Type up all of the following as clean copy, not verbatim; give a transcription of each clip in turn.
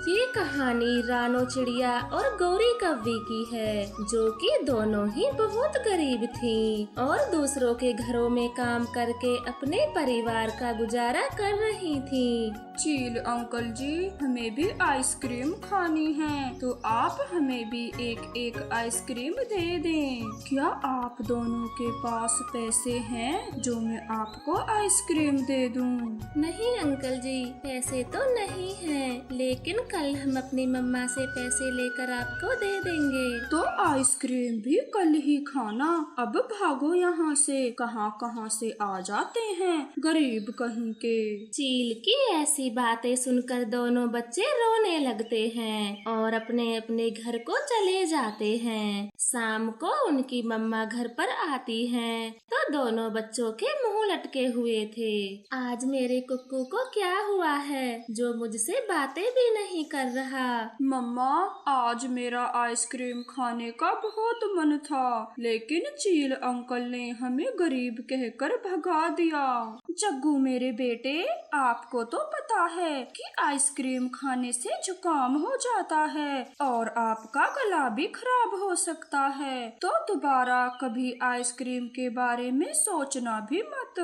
ये कहानी रानो चिड़िया और गौरी कव्वी की है, जो कि दोनों ही बहुत गरीब थीं और दूसरों के घरों में काम करके अपने परिवार का गुजारा कर रही थीं। चील अंकल जी, हमें भी आइसक्रीम खानी है, तो आप हमें भी एक एक आइसक्रीम दे दें। क्या आप दोनों के पास पैसे हैं जो मैं आपको आइसक्रीम दे दूं? नहीं अंकल जी, पैसे तो नहीं हैं, लेकिन कल हम अपनी मम्मा से पैसे लेकर आपको दे देंगे। तो आइसक्रीम भी कल ही खाना। अब भागो यहाँ से, कहाँ कहाँ से आ जाते हैं गरीब कहीं के। चील की ऐसी बातें सुनकर दोनों बच्चे रोने लगते हैं और अपने अपने घर को चले जाते हैं। शाम को उनकी मम्मा घर पर आती हैं, तो दोनों बच्चों के मुंह लटके हुए थे। आज मेरे कुक्कू को क्या हुआ है जो मुझसे बातें भी नहीं कर रहा? मम्मा, आज मेरा आइसक्रीम खाने का बहुत मन था, लेकिन चील अंकल ने हमें गरीब कहकर भगा दिया। जग्गू मेरे बेटे, आपको तो पता है कि आइसक्रीम खाने से जुकाम हो जाता है और आपका गला भी खराब हो सकता है, तो दोबारा कभी आइसक्रीम के बारे में सोचना भी मत।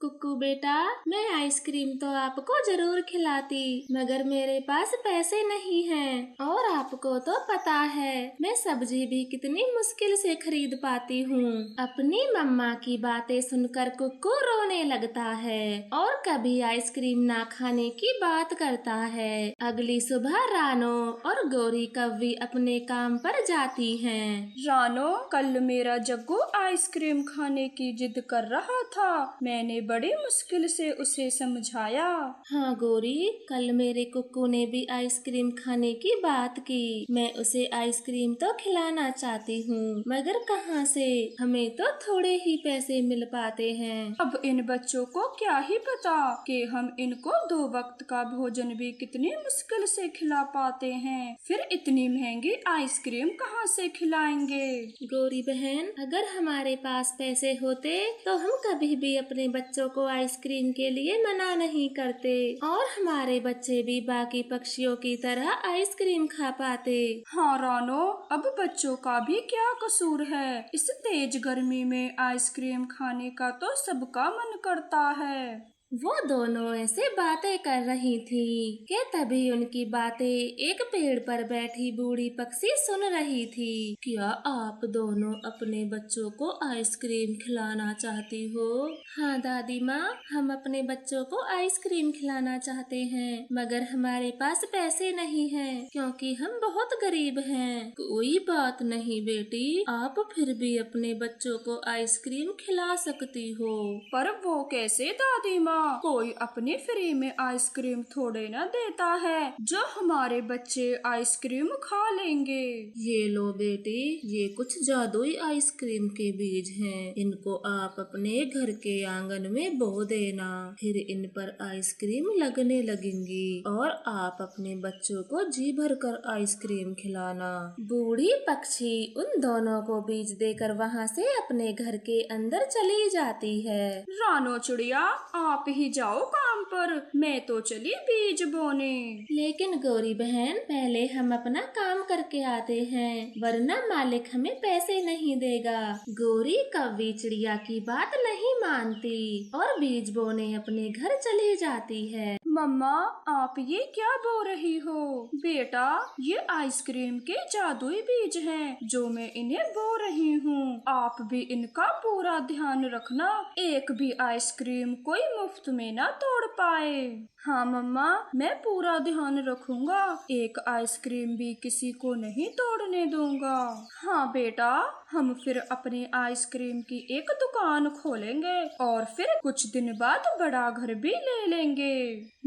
कुक्कू बेटा, मैं आइसक्रीम तो आपको जरूर खिलाती, मगर मेरे पास पैसे नहीं हैं और आपको तो पता है मैं सब्जी भी कितनी मुश्किल से खरीद पाती हूँ। अपनी मम्मा की बातें सुनकर कुक्कू रोने लगता है और कभी आइसक्रीम ना खाने की बात करता है। अगली सुबह रानो और गौरी कव्वी अपने काम पर जाती हैं। रानो, कल मेरा जग्गू आइसक्रीम खाने की जिद कर रहा था, मैंने बड़ी मुश्किल से उसे समझाया। हाँ गौरी, कल मेरे कुक्कू ने भी आइसक्रीम खाने की बात की। मैं उसे आइसक्रीम तो खिलाना चाहती हूँ, मगर कहाँ से, हमें तो थोड़े ही पैसे मिल पाते हैं। अब इन बच्चों को क्या ही पता कि हम इनको 2 वक्त का भोजन भी कितनी मुश्किल से खिला पाते हैं, फिर इतनी महंगी आइसक्रीम कहाँ से खिलाएंगे। गौरी बहन, अगर हमारे पास पैसे होते तो हम कभी भी अपने बच्चों को आइसक्रीम के लिए मना नहीं करते और हमारे बच्चे भी बाकी पक्षियों की तरह आइसक्रीम खा पाते। हाँ रानो, अब बच्चों का भी क्या कसूर है। इस तेज गर्मी में आइसक्रीम खाने का तो सबका मन करता है। वो दोनों ऐसे बातें कर रही थी कि तभी उनकी बातें एक पेड़ पर बैठी बूढ़ी पक्षी सुन रही थी। क्या आप दोनों अपने बच्चों को आइसक्रीम खिलाना चाहती हो? हाँ दादी माँ, हम अपने बच्चों को आइसक्रीम खिलाना चाहते हैं, मगर हमारे पास पैसे नहीं हैं, क्योंकि हम बहुत गरीब हैं। कोई बात नहीं बेटी, आप फिर भी अपने बच्चों को आइसक्रीम खिला सकती हो। पर वो कैसे दादी माँ? कोई अपने फ्री में आइसक्रीम थोड़े न देता है जो हमारे बच्चे आइसक्रीम खा लेंगे। ये लो बेटी, ये कुछ जादुई आइसक्रीम के बीज हैं। इनको आप अपने घर के आंगन में बो देना, फिर इन पर आइसक्रीम लगने लगेंगी और आप अपने बच्चों को जी भर कर आइसक्रीम खिलाना। बूढ़ी पक्षी उन दोनों को बीज देकर वहाँ से अपने घर के अंदर चली जाती है। रानो चिड़िया, आप ही जाओ काम पर, मैं तो चली बीज बोने। लेकिन गौरी बहन, पहले हम अपना काम करके आते हैं, वरना मालिक हमें पैसे नहीं देगा। गौरी कव्वी चिड़िया की बात नहीं मानती और बीज बोने अपने घर चली जाती है। मम्मा, आप ये क्या बो रही हो? बेटा, ये आइसक्रीम के जादुई बीज हैं जो मैं इन्हें बो रही हूँ। आप भी इनका पूरा ध्यान रखना, एक भी आइसक्रीम कोई मुफ्त में ना तोड़ पाए। हाँ मम्मा, मैं पूरा ध्यान रखूंगा, एक आइसक्रीम भी किसी को नहीं तोड़ने दूंगा। हाँ बेटा, हम फिर अपनी आइसक्रीम की एक दुकान खोलेंगे और फिर कुछ दिन बाद बड़ा घर भी ले लेंगे।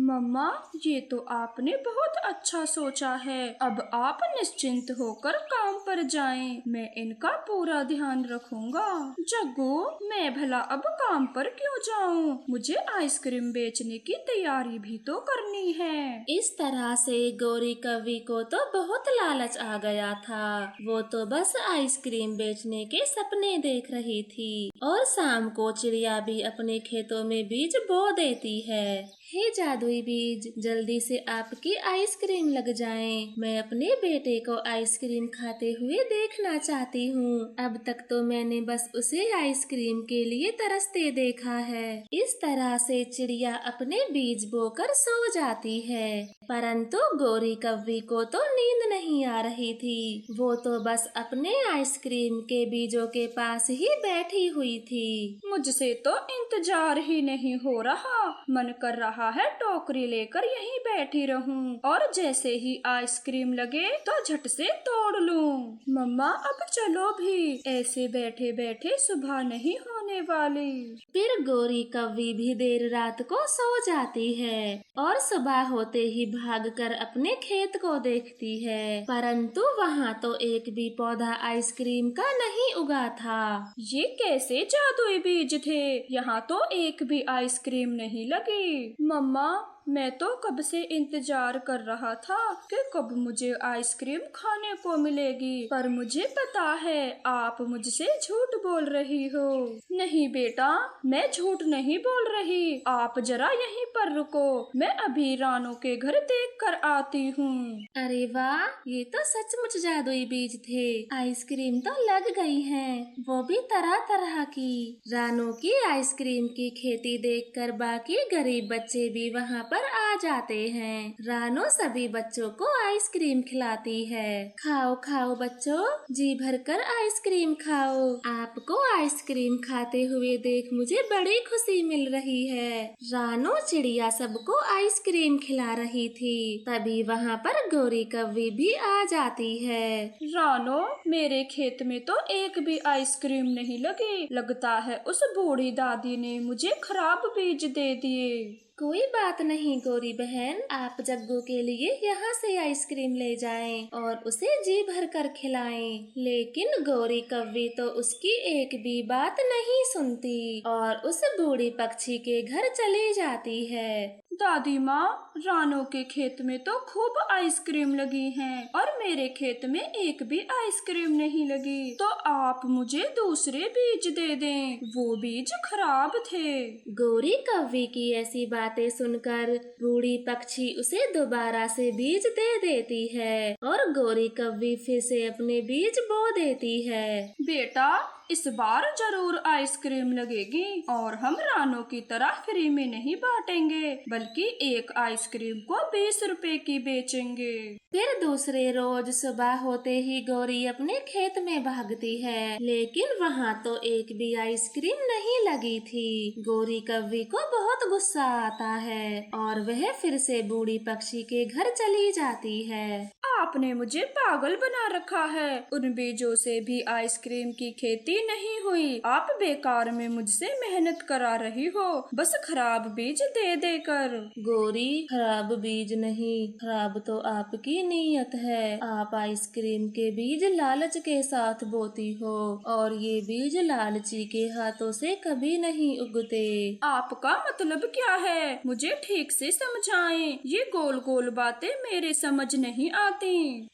मम्मा, ये तो आपने बहुत अच्छा सोचा है। अब आप निश्चिंत होकर काम पर जाएं, मैं इनका पूरा ध्यान रखूंगा। जग्गू, मैं भला अब काम पर क्यों जाऊं? मुझे आइसक्रीम बेचने की तैयारी भी तो करनी है। इस तरह से गौरी कव्वी को तो बहुत लालच आ गया था। वो तो बस आइसक्रीम बेचने के सपने देख रही थी और शाम को चिड़िया भी अपने खेतों में बीज बो देती है। हे जादुई बीज, जल्दी से आपकी आइसक्रीम लग जाए। मैं अपने बेटे को आइसक्रीम खाते हुए देखना चाहती हूँ। अब तक तो मैंने बस उसे आइसक्रीम के लिए तरसते देखा है। इस तरह से चिड़िया अपने बीज बोकर सो जाती है। परंतु गोरी कव्वी को तो नींद नहीं आ रही थी। वो तो बस अपने आइसक्रीम के बीजों के पास ही बैठी हुई थी। मुझसे तो इंतजार ही नहीं हो रहा। मन कर रहा है टोकरी लेकर यहीं बैठी रहूं और जैसे ही आइसक्रीम लगे तो झट से तोड़ लूं। मम्मा अब चलो भी, ऐसे बैठे बैठे सुबह नहीं होने वाली। फिर गोरी कव्वी भी देर रात को सो जाती है और सुबह होते ही भागकर अपने खेत को देखती है। परंतु वहाँ तो एक भी पौधा आइसक्रीम का नहीं उगा था। ये कैसे जादुई बीज थे? यहाँ तो एक भी आइसक्रीम नहीं लगी। मम्मा, मैं तो कब से इंतजार कर रहा था कि कब मुझे आइसक्रीम खाने को मिलेगी, पर मुझे पता है आप मुझसे झूठ बोल रही हो। नहीं बेटा, मैं झूठ नहीं बोल रही। आप जरा यहीं पर रुको, मैं अभी रानू के घर देख कर आती हूँ। अरे वाह, ये तो सचमुच जादुई बीज थे। आइसक्रीम तो लग गई है, वो भी तरह तरह की। रानू की आइसक्रीम की खेती देखकर बाकी गरीब बच्चे भी वहाँ पर आ जाते हैं। रानू सभी बच्चों को आइसक्रीम खिलाती है। खाओ खाओ बच्चों, जी भरकर आइसक्रीम खाओ। आपको आइसक्रीम खाते हुए देख मुझे बड़ी खुशी मिल रही है। रानू चिड़िया सबको आइसक्रीम खिला रही थी। तभी वहाँ पर गोरी कव्वी भी आ जाती है। रानो, मेरे खेत में तो एक भी आइसक्रीम नहीं लगी। लगता है उस बूढ़ी दादी ने मुझे खराब बीज दे दिए। कोई बात नहीं गोरी बहन, आप जग्गू के लिए यहाँ से आइसक्रीम ले जाएं और उसे जी भर कर खिलाएं। लेकिन गोरी कव्वी तो उसकी एक भी बात नहीं सुनती और उस बूढ़ी पक्षी के घर चली जाती है। दादी माँ, रानो के खेत में तो खूब आइसक्रीम लगी हैं और मेरे खेत में एक भी आइसक्रीम नहीं लगी। तो आप मुझे दूसरे बीज दे दें, वो बीज खराब थे। गोरी कव्वी की ऐसी बातें सुनकर बूढ़ी पक्षी उसे दोबारा से बीज दे देती है और गोरी कव्वी फिर से अपने बीज बो देती है। बेटा, इस बार जरूर आइसक्रीम लगेगी और हम रानो की तरह फ्री में नहीं बांटेंगे, बल्कि एक आइसक्रीम को 20 रुपए की बेचेंगे। फिर दूसरे रोज सुबह होते ही गोरी अपने खेत में भागती है, लेकिन वहाँ तो एक भी आइसक्रीम नहीं लगी थी। गोरी कव्वी को बहुत गुस्सा आता है और वह फिर से बूढ़ी पक्षी के घर चली जाती है। आपने मुझे पागल बना रखा है। उन बीजों से भी आइसक्रीम की खेती नहीं हुई। आप बेकार में मुझसे मेहनत करा रही हो, बस खराब बीज दे देकर। गोरी, खराब बीज नहीं, खराब तो आपकी नीयत है। आप आइसक्रीम के बीज लालच के साथ बोती हो और ये बीज लालची के हाथों से कभी नहीं उगते। आपका मतलब क्या है? मुझे ठीक से समझाएं। ये गोल गोल बातें मेरे समझ नहीं आती।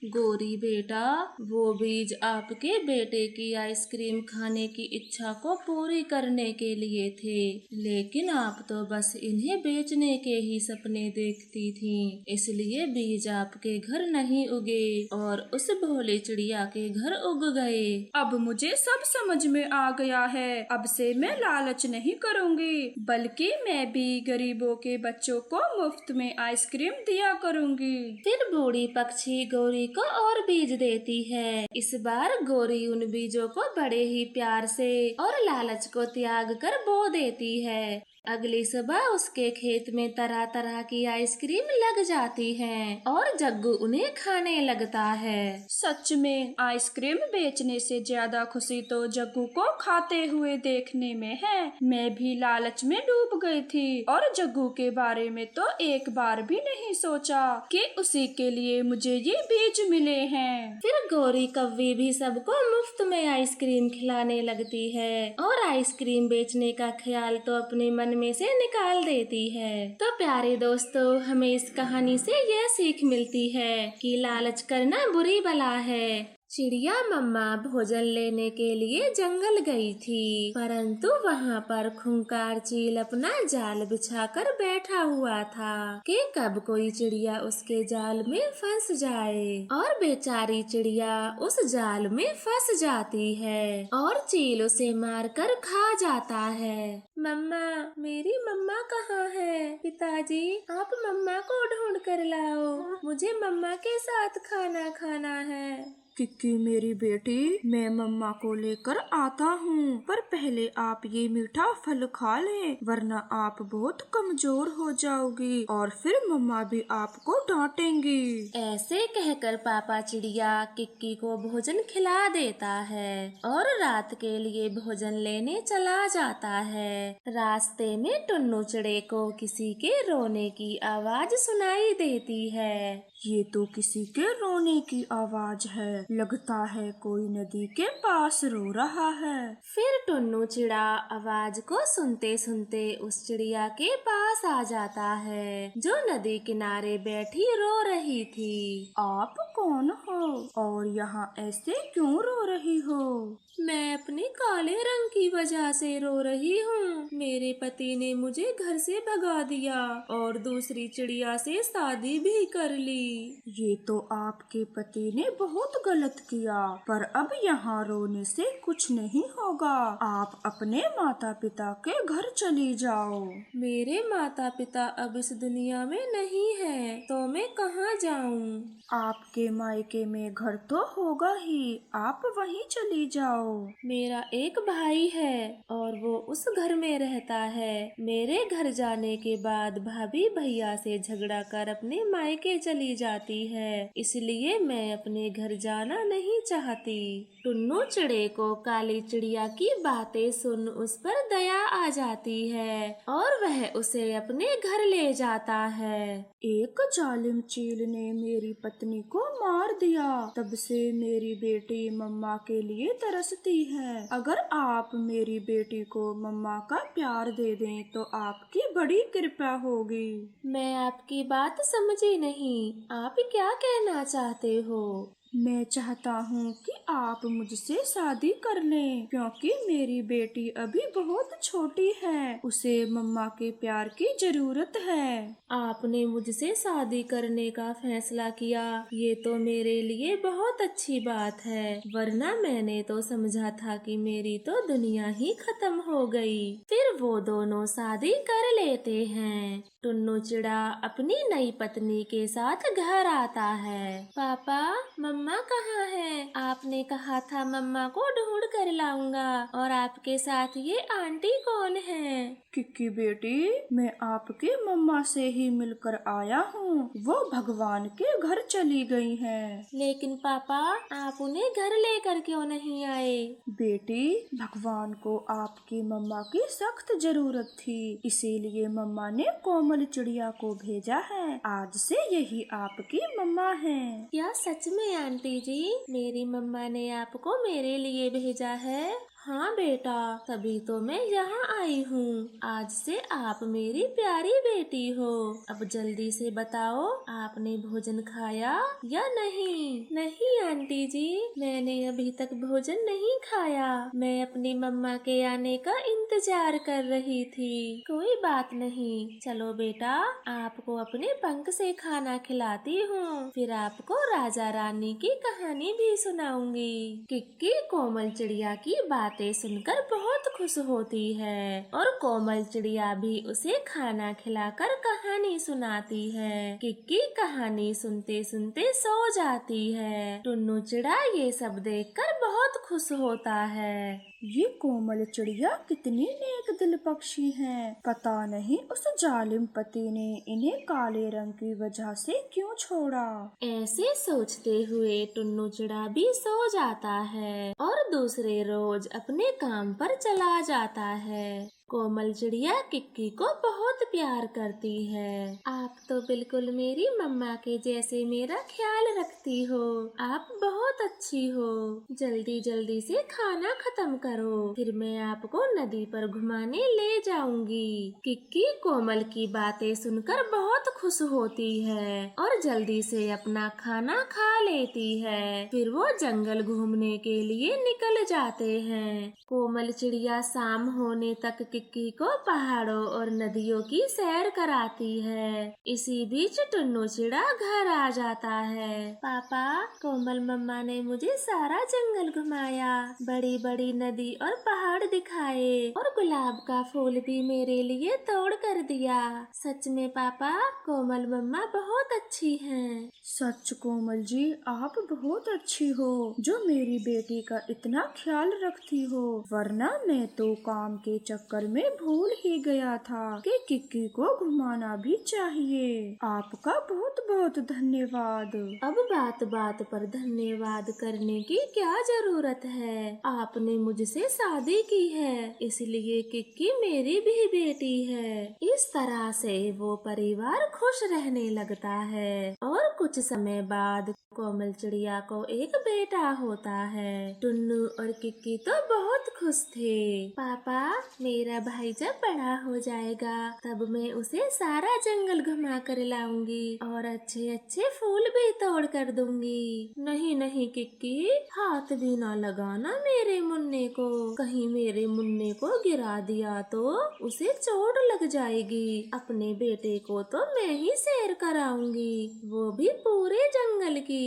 गोरी बेटा, वो बीज आपके बेटे की आइसक्रीम खाने की इच्छा को पूरी करने के लिए थे, लेकिन आप तो बस इन्हें बेचने के ही सपने देखती थीं, इसलिए बीज आपके घर नहीं उगे और उस भोली चिड़िया के घर उग गए। अब मुझे सब समझ में आ गया है। अब से मैं लालच नहीं करूँगी, बल्कि मैं भी गरीबों के बच्चों को मुफ्त में आइसक्रीम दिया करूँगी। फिर बूढ़ी पक्षी गोरी को और बीज देती है। इस बार गोरी उन बीजों को बड़े ही प्यार से और लालच को त्याग कर बो देती है। अगली सुबह उसके खेत में तरह तरह की आइसक्रीम लग जाती है और जग्गू उन्हें खाने लगता है। सच में आइसक्रीम बेचने से ज्यादा खुशी तो जग्गू को खाते हुए देखने में है। मैं भी लालच में डूब गई थी और जग्गू के बारे में तो एक बार भी नहीं सोचा कि उसी के लिए मुझे ये बीज मिले हैं। फिर गोरी कव्वी भी सबको मुफ्त में आइसक्रीम खिलाने लगती है और आइसक्रीम बेचने का ख्याल तो अपने मन में से निकाल देती है। तो प्यारे दोस्तों, हमें इस कहानी से यह सीख मिलती है कि लालच करना बुरी बला है। चिड़िया मम्मा भोजन लेने के लिए जंगल गई थी, परंतु वहाँ पर खूंखार चील अपना जाल बिछाकर बैठा हुआ था कि कब कोई चिड़िया उसके जाल में फंस जाए, और बेचारी चिड़िया उस जाल में फंस जाती है और चील उसे मारकर खा जाता है। मम्मा, मेरी मम्मा कहाँ है? पिताजी, आप मम्मा को ढूंढ कर लाओ, मुझे मम्मा के साथ खाना खाना है। किक्की मेरी बेटी, मैं मम्मा को लेकर आता हूँ, पर पहले आप ये मीठा फल खा लें, वरना आप बहुत कमजोर हो जाओगी और फिर मम्मा भी आपको डांटेंगी। ऐसे कहकर पापा चिड़िया किक्की को भोजन खिला देता है और रात के लिए भोजन लेने चला जाता है। रास्ते में टुन्नू चिड़े को किसी के रोने की आवाज सुनाई देती है। ये तो किसी के रोने की आवाज है, लगता है कोई नदी के पास रो रहा है। फिर टुन्नू चिड़ा आवाज को सुनते सुनते उस चिड़िया के पास आ जाता है जो नदी किनारे बैठी रो रही थी। आप कौन हो और यहाँ ऐसे क्यों रो रही हो? मैं अपने काले रंग की वजह से रो रही हूँ। मेरे पति ने मुझे घर से भगा दिया और दूसरी चिड़िया से शादी भी कर ली। ये तो आपके पति ने बहुत गलत किया, पर अब यहाँ रोने से कुछ नहीं होगा। आप अपने माता पिता के घर चली जाओ। मेरे माता पिता अब इस दुनिया में नहीं है, तो मैं कहाँ जाऊँ? आपके मायके में घर तो होगा ही, आप वहीं चली जाओ। मेरा एक भाई है और वो उस घर में रहता है। मेरे घर जाने के बाद भाभी भैया से झगड़ा कर अपने मायके चली जाती है, इसलिए मैं अपने घर जाना नहीं चाहती। टुन्नू चिड़े को काली चिड़िया की बातें सुन उस पर दया आ जाती है और वह उसे अपने घर ले जाता है। एक जालिम चील ने मेरी पत्नी को मार दिया, तब से मेरी बेटी मम्मा के लिए तरसती है। अगर आप मेरी बेटी को मम्मा का प्यार दे दें तो आपकी बड़ी कृपा होगी। मैं आपकी बात समझी नहीं, आप क्या कहना चाहते हो? मैं चाहता हूँ कि आप मुझसे शादी कर लें, क्योंकि मेरी बेटी अभी बहुत छोटी है, उसे मम्मा के प्यार की जरूरत है। आपने मुझसे शादी करने का फैसला किया, ये तो मेरे लिए बहुत अच्छी बात है, वरना मैंने तो समझा था कि मेरी तो दुनिया ही खत्म हो गई। फिर वो दोनों शादी कर लेते हैं। टुन्नू चिड़ा अपनी नई पत्नी के साथ घर आता है। पापा, मम्मा कहाँ है? आपने कहा था मम्मा को ढूंढ कर लाऊंगा, और आपके साथ ये आंटी कौन है? किक्की बेटी, मैं आपके मम्मा से ही मिलकर आया हूँ, वो भगवान के घर चली गई हैं। लेकिन पापा, आप उन्हें घर लेकर क्यों नहीं आए? बेटी, भगवान को आपकी मम्मा की सख्त जरूरत थी, इसीलिए मम्मा ने कोमल चिड़िया को भेजा है। आज से यही आपकी मम्मा हैं। क्या सच में आंटी जी? मेरी मम्मा ने आपको मेरे लिए भेजा है? हाँ बेटा, तभी तो मैं यहाँ आई हूँ। आज से आप मेरी प्यारी बेटी हो। अब जल्दी से बताओ, आपने भोजन खाया या नहीं? नहीं आंटी जी, मैंने अभी तक भोजन नहीं खाया। मैं अपनी मम्मा के आने का इंतजार कर रही थी। कोई बात नहीं, चलो बेटा, आपको अपने पंख से खाना खिलाती हूँ, फिर आपको राजा रानी की कहानी भी सुनाऊंगी। किक्की कोमल चिड़िया की बातें सुनकर बहुत खुश होती है और कोमल चिड़िया भी उसे खाना खिलाकर कहानी सुनाती है। किक्की कहानी सुनते सुनते सो जाती है। टुन्नू चिड़ा ये सब देखकर बहुत खुश होता है। ये कोमल चिड़िया कितनी नेक दिल पक्षी हैं। पता नहीं उस जालिम पति ने इन्हें काले रंग की वजह से क्यों छोड़ा। ऐसे सोचते हुए टुन्नू चिड़ा भी सो जाता है और दूसरे रोज अपने काम पर चला जाता है। कोमल चिड़िया किक्की को बहुत प्यार करती है। आप तो बिल्कुल मेरी मम्मा के जैसे मेरा ख्याल रखती हो। आप बहुत अच्छी हो। जल्दी जल्दी से खाना खत्म करो, फिर मैं आपको नदी पर घुमाने ले जाऊंगी। किक्की कोमल की बातें सुनकर बहुत खुश होती है और जल्दी से अपना खाना खा लेती है। फिर वो जंगल घूमने के लिए निकल जाते हैं। कोमल चिड़िया शाम होने तक किक्की को पहाड़ों और नदियों की सैर कराती है। इसी बीच टुन्नू चिड़ा घर आ जाता है। पापा, कोमल मम्मा ने मुझे सारा जंगल घुमाया, बड़ी बड़ी नदी और पहाड़ दिखाए और गुलाब का फूल भी मेरे लिए तोड़ कर दिया। सच में पापा, कोमल मम्मा बहुत अच्छी हैं। सच कोमल जी, आप बहुत अच्छी हो जो मेरी बेटी का इतना ख्याल रखती हो, वरना मैं तो काम के चक्कर में भूल ही गया था कि किक्की को घुमाना भी चाहिए। आपका बहुत बहुत धन्यवाद। अब बात बात पर धन्यवाद करने की क्या जरूरत है। आपने मुझसे शादी की है, इसलिए किक्की मेरी भी बेटी है। इस तरह से वो परिवार खुश रहने लगता है और कुछ समय बाद कोमल चिड़िया को एक बेटा होता है। टुन्नू और किक्की तो बहुत खुश थे। पापा, मेरा भाई जब बड़ा हो जाएगा तब मैं उसे सारा जंगल घुमा कर लाऊंगी और अच्छे अच्छे फूल भी तोड़ कर दूंगी। नहीं नहीं किक्की, हाथ भी ना लगाना मेरे मुन्ने को। कहीं मेरे मुन्ने को गिरा दिया तो उसे चोट लग जाएगी। अपने बेटे को तो मैं ही सैर कराऊंगी, वो भी पूरे जंगल की।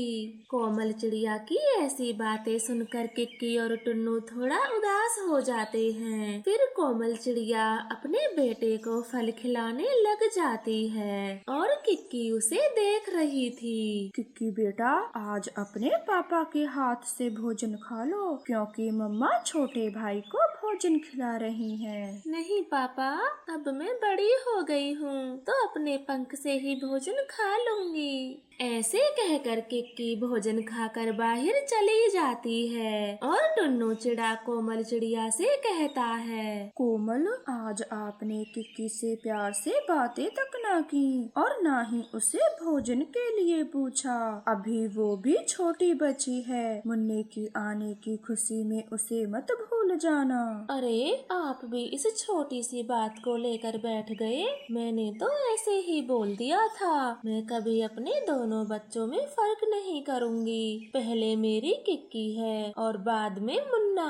कोमल चिड़िया की ऐसी बातें सुनकर किक्की और टुन्नू थोड़ा उदास हो जाते हैं। फिर कोमल चिड़िया अपने बेटे को फल खिलाने लग जाती है और किक्की उसे देख रही थी। किक्की बेटा, आज अपने पापा के हाथ से भोजन खा लो, क्योंकि मम्मा छोटे भाई को भोजन खिला रही हैं। नहीं पापा, अब मैं बड़ी हो गई हूँ तो अपने पंख से ही भोजन खा लूंगी। ऐसे कहकर किक्की भोजन खाकर बाहर चली जाती है और टुन्नू चिड़ा कोमल चिड़िया से कहता है, कोमल, आज आपने किक्की से प्यार से बातें तक ना की और ना ही उसे भोजन के लिए पूछा। अभी वो भी छोटी बच्ची है, मुन्ने की आने की खुशी में उसे मत भूल जाना। अरे, आप भी इस छोटी सी बात को लेकर बैठ गए। मैंने तो ऐसे ही बोल दिया था। मैं कभी अपने दोनों बच्चों में फर्क नहीं करूंगी। पहले मेरी किक्की है और बाद में मुन्ना।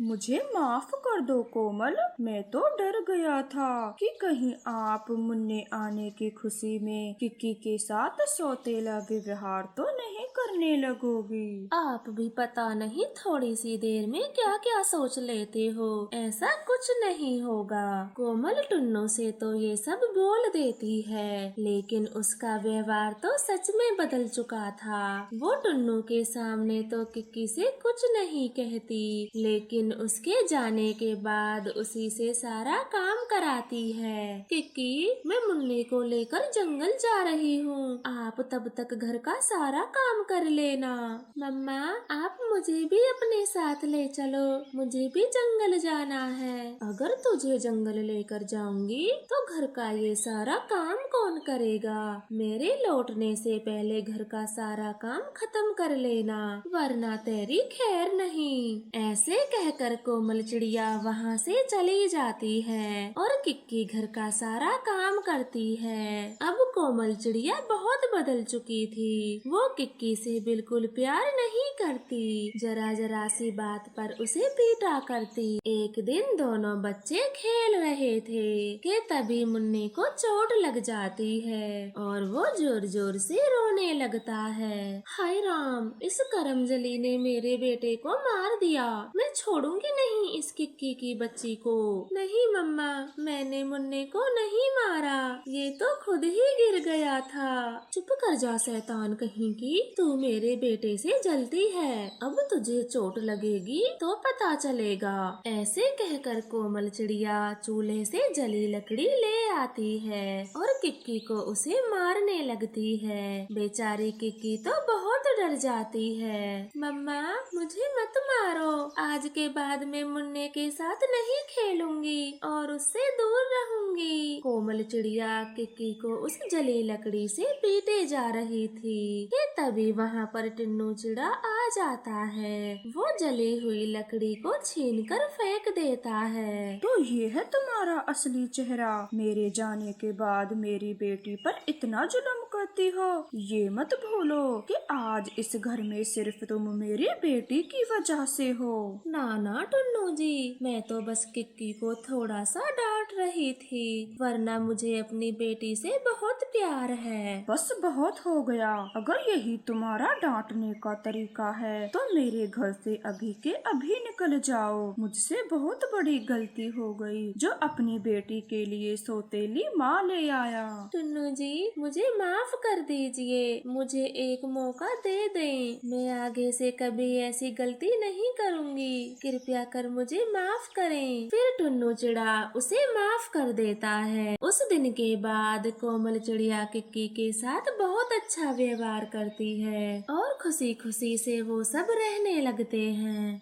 मुझे माफ कर दो कोमल, मैं तो डर गया था कि कहीं आप मुन्ने आने की खुशी में किक्की के साथ सौतेला व्यवहार तो नहीं करने लगोगी। आप भी पता नहीं थोड़ी सी देर में क्या क्या सोच लेते हो। ऐसा कुछ नहीं होगा। कोमल टुन्नू से तो ये सब बोल देती है, लेकिन उसका व्यवहार तो सच में बदल चुका था। वो टुन्नू के सामने तो किक्की से कुछ नहीं कहती, लेकिन उसके जाने के बाद उसी से सारा काम कराती है। किक्की, मैं मुन्ने को लेकर जंगल जा रही हूँ, आप तब तक घर का सारा काम कर लेना। मम्मा, आप मुझे भी अपने साथ ले चलो, मुझे भी जंगल जाना है। अगर तुझे जंगल लेकर जाऊंगी तो घर का ये सारा काम कौन करेगा? मेरे लौटने से पहले घर का सारा काम खत्म कर लेना, वरना तेरी खैर नहीं। ऐसे कहकर कोमल चिड़िया वहाँ से चली जाती है और किक्की घर का सारा काम करती है। अब कोमल चिड़िया बहुत बदल चुकी थी। वो किक्की से बिल्कुल प्यार नहीं करती, जरा जरा सी बात पर उसे पीटा करती। एक दिन दोनों बच्चे खेल रहे थे कि तभी मुन्ने को चोट लग जाती है और वो जोर जोर से रोने लगता है। हाय राम, इस करमजली ने मेरे बेटे को मार दिया। मैं छोड़ूंगी नहीं इस किक्की की बच्ची को। नहीं मम्मा, मैंने मुन्ने को नहीं मारा, ये तो खुद ही गिर गया था। चुप कर जा शैतान कहीं की, तू मेरे बेटे से जलती है। अब तुझे चोट लगेगी तो पता चलेगा। ऐसे कहकर कोमल चिड़िया चूल्हे से जली लकड़ी ले आती है और किक्की को उसे मारने लगती है। बेचारी किक्की तो बहुत डर जाती है। मम्मा मुझे मत मारो, आज के बाद मैं मुन्ने के साथ नहीं खेलूंगी और उससे दूर रहूंगी। कोमल चिड़िया किक्की को उस जली लकड़ी से पीटे जा रही थी कि तभी वहाँ पर टुन्नू चिड़ा आ जाता है। वो जली हुई लकड़ी को छीनकर फेंक देता है। तो ये है तुम्हारा असली चेहरा? मेरे जाने के बाद मेरी बेटी पर इतना जुल्म करती हो। ये मत भूलो कि आज इस घर में सिर्फ तुम मेरी बेटी की वजह से हो। ना टुन्नू जी, मैं तो बस किक्की को थोड़ा सा डांट रही थी, वरना मुझे अपनी बेटी से बहुत प्यार है। बस बहुत हो गया। अगर यही तुम्हारा डांटने का तरीका है तो मेरे घर से अभी के अभी निकल जाओ। मुझसे बहुत बड़ी गलती हो गई जो अपनी बेटी के लिए सौतेली माँ ले आया। टुन्नू जी मुझे माफ कर दीजिए, मुझे एक मौका दे दें, मैं आगे से कभी ऐसी गलती नहीं करूँगी, कृपया कर मुझे माफ करें। फिर टुन्नू चिड़ा उसे माफ कर देता है। उस दिन के बाद कोमल चिड़िया किक्की के साथ बहुत अच्छा व्यवहार करती है और खुशी खुशी से वो सब रहने लगते हैं।